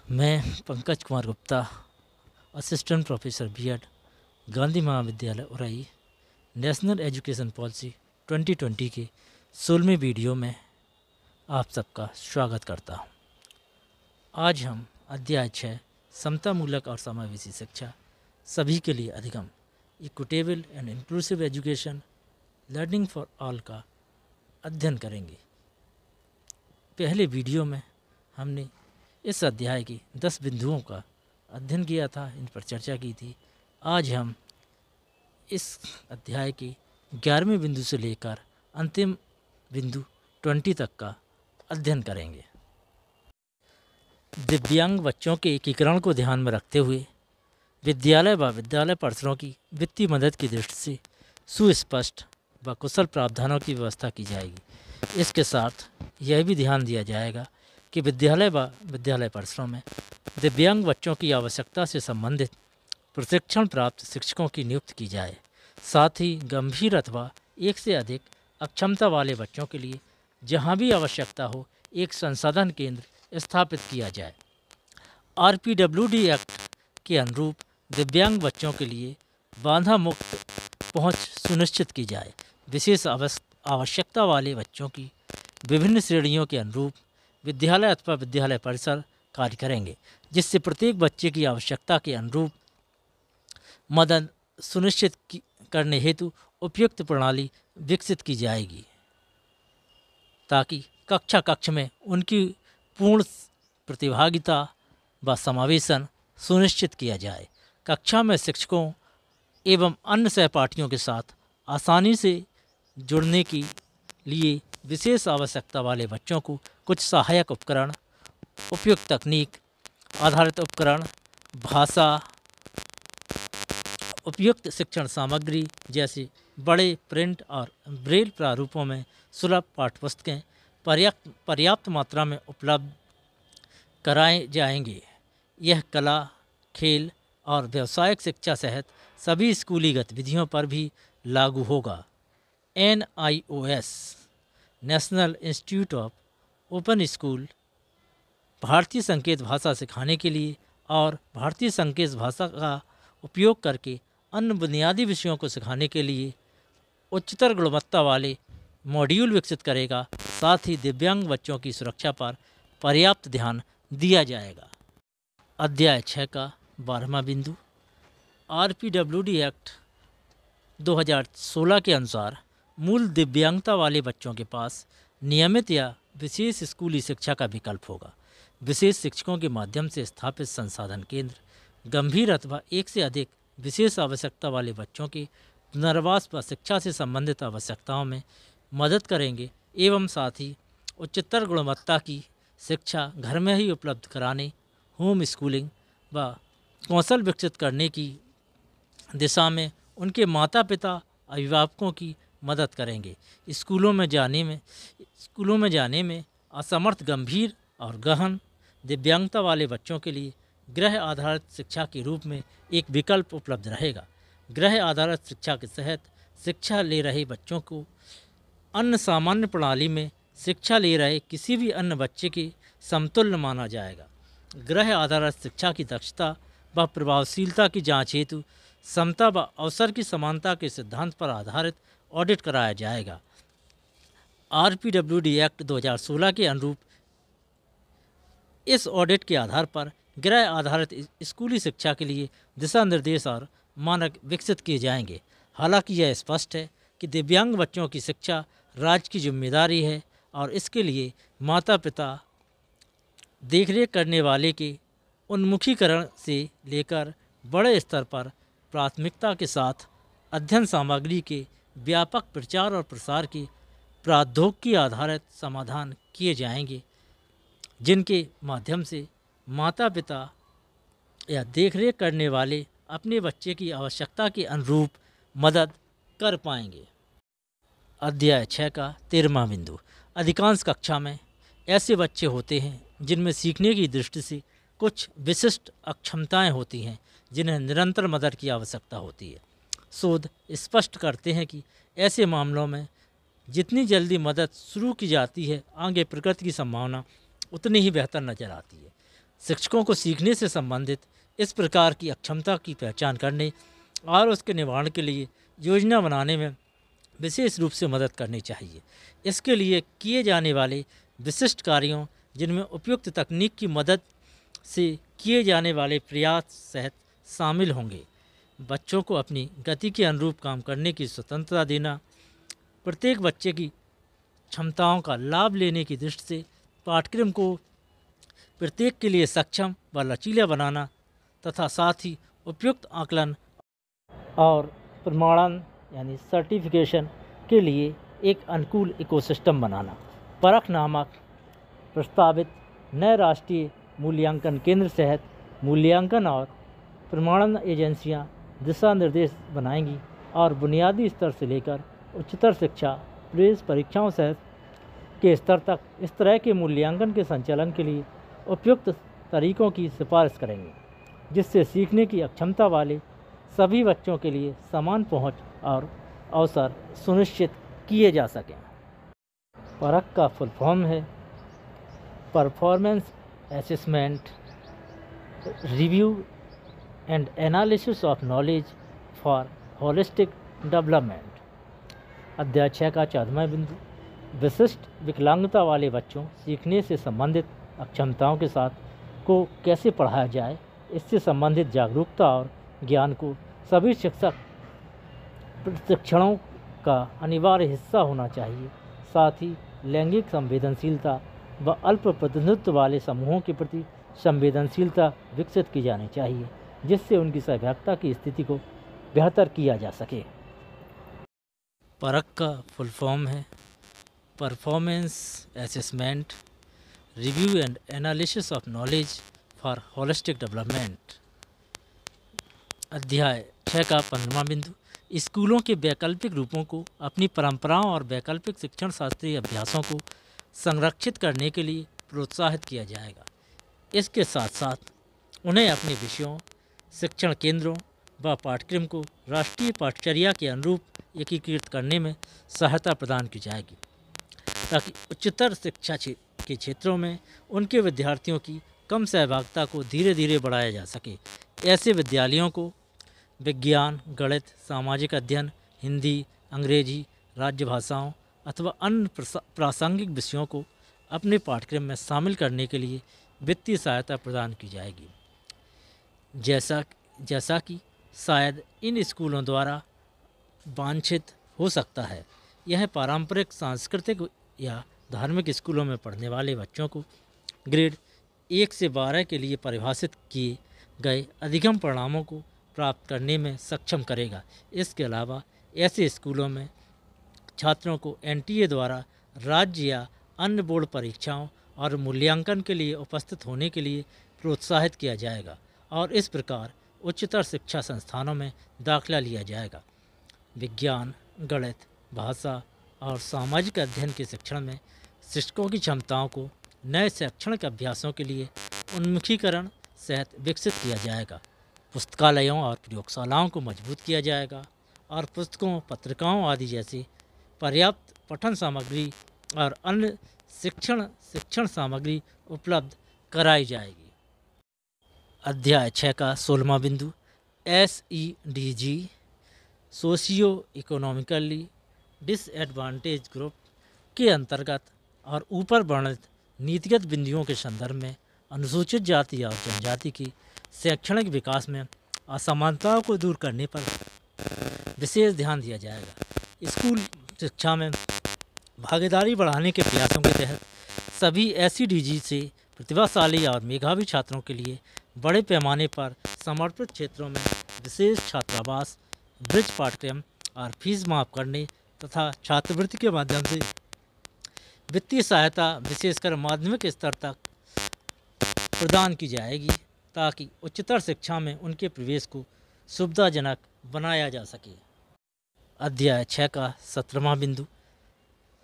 मैं Pankaj Kumar Gupta, assistant professor BEd, Gandhi महाविद्यालय Orai, national education policy 2020 के 16वें वीडियो में आप सबका स्वागत करता हूं। आज हम अध्याय 6 समतामूलक और समावेशी शिक्षा सभी के लिए अधिगम equitable and inclusive education learning for all का अध्ययन करेंगे। पहले वीडियो में हमने इस अध्याय के 10 बिंदुओं का अध्ययन किया था, इन पर चर्चा की थी। आज हम इस अध्याय के 11वें बिंदु से लेकर अंतिम बिंदु 20 तक का अध्ययन करेंगे। दिव्यांग बच्चों के एकीकरण को ध्यान में रखते हुए विद्यालय व विद्यालय परिसरों की वित्तीय मदद की दृष्टि से सुस्पष्ट व कुशल प्रावधानों की व्यवस्था की जाएगी। इसके साथ यह भी ध्यान दिया जाएगा कि विद्यालय व विद्यालय परिसरों में दिव्यांग बच्चों की आवश्यकता से संबंधित प्रशिक्षण प्राप्त शिक्षकों की नियुक्ति की जाए। साथ ही गंभीर अथवा एक से अधिक अक्षमता वाले बच्चों के लिए जहां भी आवश्यकता हो एक संसाधन केंद्र स्थापित किया जाए। RPWD एक्ट के अनुरूप दिव्यांग बच्चों के लिए बाधा मुक्त पहुंच सुनिश्चित की जाए। विशेष आवश्यकता वाले बच्चों की विभिन्न श्रेणियों के अनुरूप विद्यालय अथवा विद्यालय परिसर कार्य करेंगे, जिससे प्रत्येक बच्चे की आवश्यकता के अनुरूप मदद सुनिश्चित करने हेतु उपयुक्त प्रणाली विकसित की जाएगी, ताकि कक्षा में उनकी पूर्ण प्रतिभागिता व समावेशन सुनिश्चित किया जाए। कक्षा में शिक्षकों एवं अन्य सहपाठियों के साथ आसानी से जुड़ने के लिए विशेष आवश्यकता वाले बच्चों को कुछ सहायक उपकरण, उपयुक्त तकनीक आधारित उपकरण, भाषा, उपयुक्त शिक्षण सामग्री जैसे बड़े प्रिंट और ब्रेल प्रारूपों में सुलभ पाठ्यपुस्तकें पर्याप्त मात्रा में उपलब्ध कराए जाएंगे। यह कला, खेल और व्यावसायिक शिक्षा सहित सभी स्कूली गतिविधियों पर भी लागू होगा। NIOS national institute of open school भारतीय संकेत भाषा सिखाने के लिए और भारतीय संकेत भाषा का उपयोग करके अन्य बुनियादी विषयों को सिखाने के लिए उच्चतर गुणवत्ता वाले मॉड्यूल विकसित करेगा। साथ ही दिव्यांग बच्चों की सुरक्षा पर पर्याप्त ध्यान दिया जाएगा। अध्याय 6 का 12वां बिंदु, RPWD एक्ट 2016 के अनुसार मूल दिव्यांगता वाले बच्चों के पास नियमित या विशेष स्कूली शिक्षा का विकल्प होगा। विशेष शिक्षकों के माध्यम से स्थापित संसाधन केंद्र गंभीर अथवा एक से अधिक विशेष आवश्यकता वाले बच्चों के पुनर्वास व शिक्षा से संबंधित आवश्यकताओं में मदद करेंगे एवं साथ ही उच्चतर गुणवत्ता की शिक्षा घर में ही उपलब्ध कराने, होम स्कूलिंग व कौशल विकसित करने की दिशा में उनके माता पिता अभिभावकों की मदद करेंगे। स्कूलों में जाने में असमर्थ गंभीर और गहन दिव्यांगता वाले बच्चों के लिए गृह आधारित शिक्षा के रूप में एक विकल्प उपलब्ध रहेगा। गृह आधारित शिक्षा के तहत शिक्षा ले रहे बच्चों को अन्य सामान्य प्रणाली में शिक्षा ले रहे किसी भी अन्य बच्चे के समतुल्य माना जाएगा। गृह आधारित शिक्षा की दक्षता व प्रभावशीलता की जांच हेतु समता व अवसर की समानता के सिद्धांत पर आधारित ऑडिट कराया जाएगा। RPWD एक्ट 2016 के अनुरूप इस ऑडिट के आधार पर गृह आधारित स्कूली शिक्षा के लिए दिशा निर्देश और मानक विकसित किए जाएंगे। हालांकि यह स्पष्ट है कि दिव्यांग बच्चों की शिक्षा राज्य की जिम्मेदारी है और इसके लिए माता पिता देखरेख करने वाले के उन्मुखीकरण से लेकर बड़े स्तर पर प्राथमिकता के साथ अध्ययन सामग्री के व्यापक प्रचार और प्रसार के प्रौद्योगिकी आधारित समाधान किए जाएंगे, जिनके माध्यम से माता पिता या देखरेख करने वाले अपने बच्चे की आवश्यकता के अनुरूप मदद कर पाएंगे। अध्याय 6 का 13वां बिंदु, अधिकांश कक्षा में ऐसे बच्चे होते हैं जिनमें सीखने की दृष्टि से कुछ विशिष्ट अक्षमताएं होती हैं, जिन्हें निरंतर मदद की आवश्यकता होती है। शोध स्पष्ट करते हैं कि ऐसे मामलों में जितनी जल्दी मदद शुरू की जाती है, आगे प्रगति की संभावना उतनी ही बेहतर नजर आती है। शिक्षकों को सीखने से संबंधित इस प्रकार की अक्षमता की पहचान करने और उसके निवारण के लिए योजना बनाने में विशेष रूप से मदद करनी चाहिए। इसके लिए किए जाने वाले विशिष्ट कार्यों, जिनमें उपयुक्त तकनीक की मदद से किए जाने वाले प्रयास सहित शामिल होंगे। बच्चों को अपनी गति के अनुरूप काम करने की स्वतंत्रता देना, प्रत्येक बच्चे की क्षमताओं का लाभ लेने की दृष्टि से पाठ्यक्रम को प्रत्येक के लिए सक्षम व लचीला बनाना तथा साथ ही उपयुक्त आकलन और प्रमाणन यानी सर्टिफिकेशन के लिए एक अनुकूल इकोसिस्टम बनाना। परख नामक प्रस्तावित नए राष्ट्रीय मूल्यांकन केंद्र सहित मूल्यांकन और प्रमाणन एजेंसियां दिशा निर्देश बनाएंगी और बुनियादी स्तर से लेकर उच्चतर शिक्षा प्रवेश परीक्षाओं सहित के स्तर तक इस तरह के मूल्यांकन के संचालन के लिए उपयुक्त तरीकों की सिफारिश करेंगे, जिससे सीखने की अक्षमता वाले सभी बच्चों के लिए समान पहुंच और अवसर सुनिश्चित किए जा सकें। परख का फुल फॉर्म है performance assessment review and analysis of knowledge for holistic development. अध्याय 6 का 14वां बिंदु, विशिष्ट विकलांगता वाले बच्चों सीखने से संबंधित अक्षमताओं के साथ को कैसे पढ़ाया जाए, इससे संबंधित जागरूकता और ज्ञान को सभी शिक्षक प्रशिक्षणों का अनिवार्य हिस्सा होना चाहिए। साथ ही लैंगिक संवेदनशीलता व अल्प प्रतिनिधित्व वाले समूहों के प्रति संवेदनशीलता विकसित की जानी चाहिए, जिससे उनकी सहभागिता की स्थिति को बेहतर किया जा सके। परख का फुल फॉर्म है performance assessment review and analysis of knowledge for holistic development. अध्याय 6 का 15वां बिंदु, स्कूलों के वैकल्पिक रूपों को अपनी परंपराओं और वैकल्पिक शिक्षण शास्त्रीय अभ्यासों को संरक्षित करने के लिए प्रोत्साहित किया जाएगा। इसके साथ साथ उन्हें अपने विषयों, शिक्षण केंद्रों व पाठ्यक्रम को राष्ट्रीय पाठ्यचर्या के अनुरूप एकीकृत करने में सहायता प्रदान की जाएगी, ताकि उच्चतर शिक्षा के क्षेत्रों में उनके विद्यार्थियों की कम सहभागिता को धीरे धीरे बढ़ाया जा सके। ऐसे विद्यालयों को विज्ञान, गणित, सामाजिक अध्ययन, हिंदी, अंग्रेजी, राज्य भाषाओं अथवा अन्य प्रासंगिक विषयों को अपने पाठ्यक्रम में शामिल करने के लिए वित्तीय सहायता प्रदान की जाएगी। जैसा कि शायद इन स्कूलों द्वारा वांछित हो सकता है, यह पारंपरिक सांस्कृतिक या धार्मिक स्कूलों में पढ़ने वाले बच्चों को ग्रेड 1 से 12 के लिए परिभाषित किए गए अधिगम परिणामों को प्राप्त करने में सक्षम करेगा। इसके अलावा ऐसे स्कूलों में छात्रों को एनटीए द्वारा राज्य या अन्य बोर्ड परीक्षाओं और मूल्यांकन के लिए उपस्थित होने के लिए प्रोत्साहित किया जाएगा और इस प्रकार उच्चतर शिक्षा संस्थानों में दाखिला लिया जाएगा। विज्ञान, गणित, भाषा और सामाजिक अध्ययन के शिक्षण में शिक्षकों की क्षमताओं को नए शैक्षणिक अभ्यासों के लिए उन्मुखीकरण सहित विकसित किया जाएगा। पुस्तकालयों और प्रयोगशालाओं को मजबूत किया जाएगा और पुस्तकों, पत्रिकाओं आदि जैसी पर्याप्त पठन सामग्री और अन्य शिक्षण सामग्री उपलब्ध कराई जाएगी। अध्याय 6 का 16वां बिंदु, SEDG socio economically disadvantage group के अंतर्गत और ऊपर वर्णित नीतिगत बिंदुओं के संदर्भ में अनुसूचित जाति और जनजाति की शैक्षणिक विकास में असमानताओं को दूर करने पर विशेष ध्यान दिया जाएगा। स्कूल शिक्षा में भागीदारी बढ़ाने के प्रयासों के तहत सभी SEDG से प्रतिभाशाली और मेधावी छात्रों के लिए बड़े पैमाने पर समर्पित क्षेत्रों में विशेष छात्रावास, ब्रिज पाठ्यक्रम और फीस माफ करने तथा छात्रवृत्ति के माध्यम से वित्तीय सहायता विशेषकर माध्यमिक स्तर तक प्रदान की जाएगी, ताकि उच्चतर शिक्षा में उनके प्रवेश को सुविधाजनक बनाया जा सके। अध्याय 6 का 17वां बिंदु,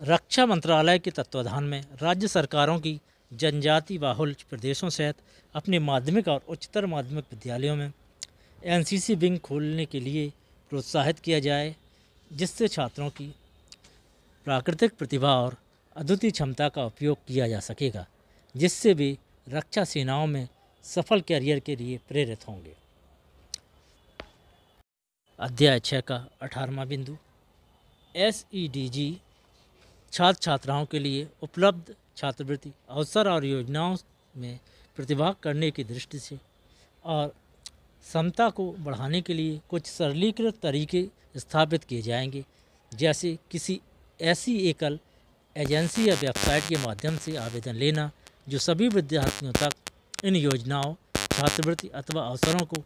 रक्षा मंत्रालय के तत्वाधान में राज्य सरकारों की जनजाति बाहुल प्रदेशों सहित अपने माध्यमिक और उच्चतर माध्यमिक विद्यालयों में NCC विंग खोलने के लिए प्रोत्साहित किया जाए, जिससे छात्रों की प्राकृतिक प्रतिभा और अद्वितीय क्षमता का उपयोग किया जा सकेगा, जिससे वे रक्षा सेनाओं में सफल कैरियर के लिए प्रेरित होंगे। अध्याय 6 का 18वां बिंदु, SEDG छात्र छात्राओं के लिए उपलब्ध छात्रवृत्ति अवसर और योजनाओं में प्रतिभाग करने की दृष्टि से और समता को बढ़ाने के लिए कुछ सरलीकृत तरीके स्थापित किए जाएंगे, जैसे किसी ऐसी एकल एजेंसी या वेबसाइट के माध्यम से आवेदन लेना जो सभी विद्यार्थियों तक इन योजनाओं, छात्रवृत्ति अथवा अवसरों की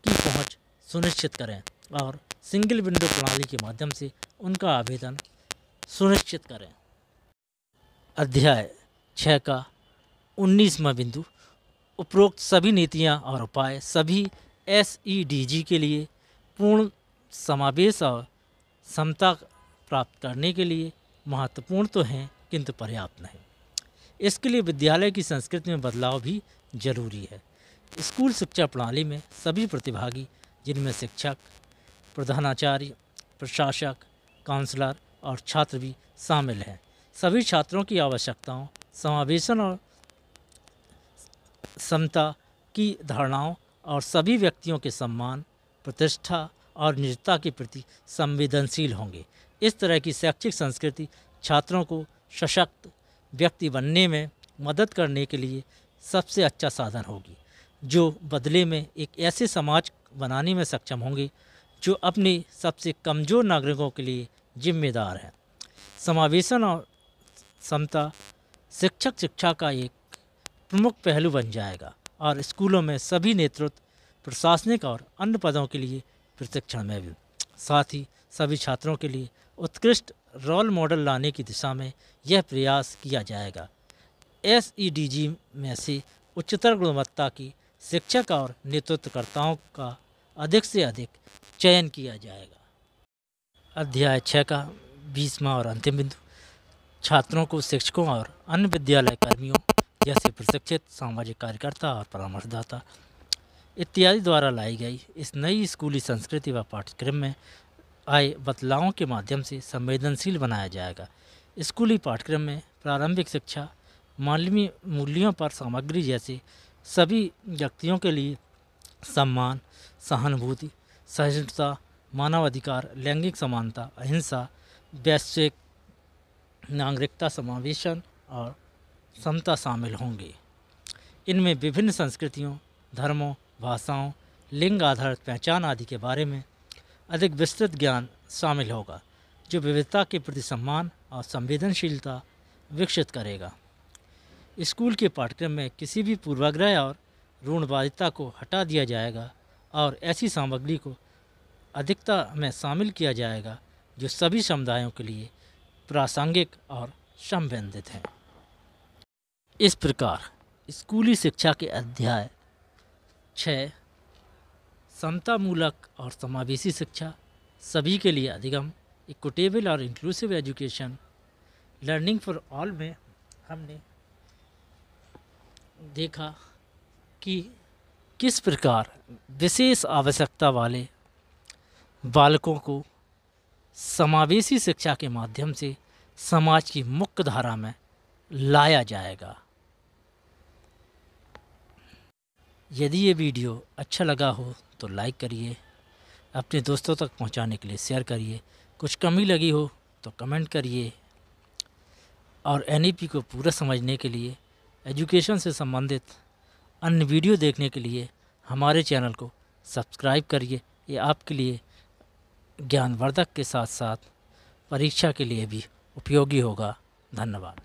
पहुंच सुनिश्चित करें और सिंगल विंडो प्रणाली के माध्यम से उनका आवेदन सुनिश्चित करें। अध्याय 6 का 19वां बिंदु, उपरोक्त सभी नीतियां और उपाय सभी SEDG के लिए पूर्ण समावेश और समता प्राप्त करने के लिए महत्वपूर्ण तो हैं किंतु पर्याप्त नहीं। इसके लिए विद्यालय की संस्कृति में बदलाव भी जरूरी है। स्कूल शिक्षा प्रणाली में सभी प्रतिभागी, जिनमें शिक्षक, प्रधानाचार्य, प्रशासक, काउंसलर और छात्र भी शामिल हैं, सभी छात्रों की आवश्यकताओं, समावेशन और समता की धारणाओं और सभी व्यक्तियों के सम्मान, प्रतिष्ठा और निजता के प्रति संवेदनशील होंगे। इस तरह की शैक्षिक संस्कृति छात्रों को सशक्त व्यक्ति बनने में मदद करने के लिए सबसे अच्छा साधन होगी, जो बदले में एक ऐसे समाज बनाने में सक्षम होंगे जो अपने सबसे कमज़ोर नागरिकों के लिए जिम्मेदार हैं। समावेशन और समता शिक्षक शिक्षा का एक प्रमुख पहलू बन जाएगा और स्कूलों में सभी नेतृत्व, प्रशासनिक और अन्य पदों के लिए प्रशिक्षण में भी, साथ ही सभी छात्रों के लिए उत्कृष्ट रोल मॉडल लाने की दिशा में यह प्रयास किया जाएगा। SEDG में से उच्चतर गुणवत्ता की शिक्षक और नेतृत्वकर्ताओं का अधिक से अधिक चयन किया जाएगा। अध्याय 6 का 20वां और अंतिम बिंदु, छात्रों को शिक्षकों और अन्य विद्यालय कर्मियों जैसे प्रशिक्षित सामाजिक कार्यकर्ता और परामर्शदाता इत्यादि द्वारा लाई गई इस नई स्कूली संस्कृति व पाठ्यक्रम में आए बदलावों के माध्यम से संवेदनशील बनाया जाएगा। स्कूली पाठ्यक्रम में प्रारंभिक शिक्षा, मानवीय मूल्यों पर सामग्री जैसे सभी व्यक्तियों के लिए सम्मान, सहानुभूति, सहिष्णुता, मानवाधिकार, लैंगिक समानता, अहिंसा, वैश्विक नागरिकता, समावेशन और समता शामिल होंगे। इनमें विभिन्न संस्कृतियों, धर्मों, भाषाओं, लिंग आधारित पहचान आदि के बारे में अधिक विस्तृत ज्ञान शामिल होगा, जो विविधता के प्रति सम्मान और संवेदनशीलता विकसित करेगा। स्कूल के पाठ्यक्रम में किसी भी पूर्वाग्रह और रूढ़वादिता को हटा दिया जाएगा और ऐसी सामग्री को अधिकता में शामिल किया जाएगा जो सभी समुदायों के लिए प्रासंगिक और संबंधित हैं। इस प्रकार स्कूली शिक्षा के अध्याय 6 समतामूलक और समावेशी शिक्षा, सभी के लिए अधिगम, इक्विटेबल और inclusive education, learning for all में हमने देखा कि किस प्रकार विशेष आवश्यकता वाले बालकों को समावेशी शिक्षा के माध्यम से समाज की मुख्य धारा में लाया जाएगा। यदि ये वीडियो अच्छा लगा हो तो लाइक करिए, अपने दोस्तों तक पहुंचाने के लिए शेयर करिए, कुछ कमी लगी हो तो कमेंट करिए और NEP को पूरा समझने के लिए, एजुकेशन से संबंधित अन्य वीडियो देखने के लिए हमारे चैनल को सब्सक्राइब करिए। ये आपके लिए ज्ञानवर्धक के साथ साथ परीक्षा के लिए भी उपयोगी होगा। धन्यवाद।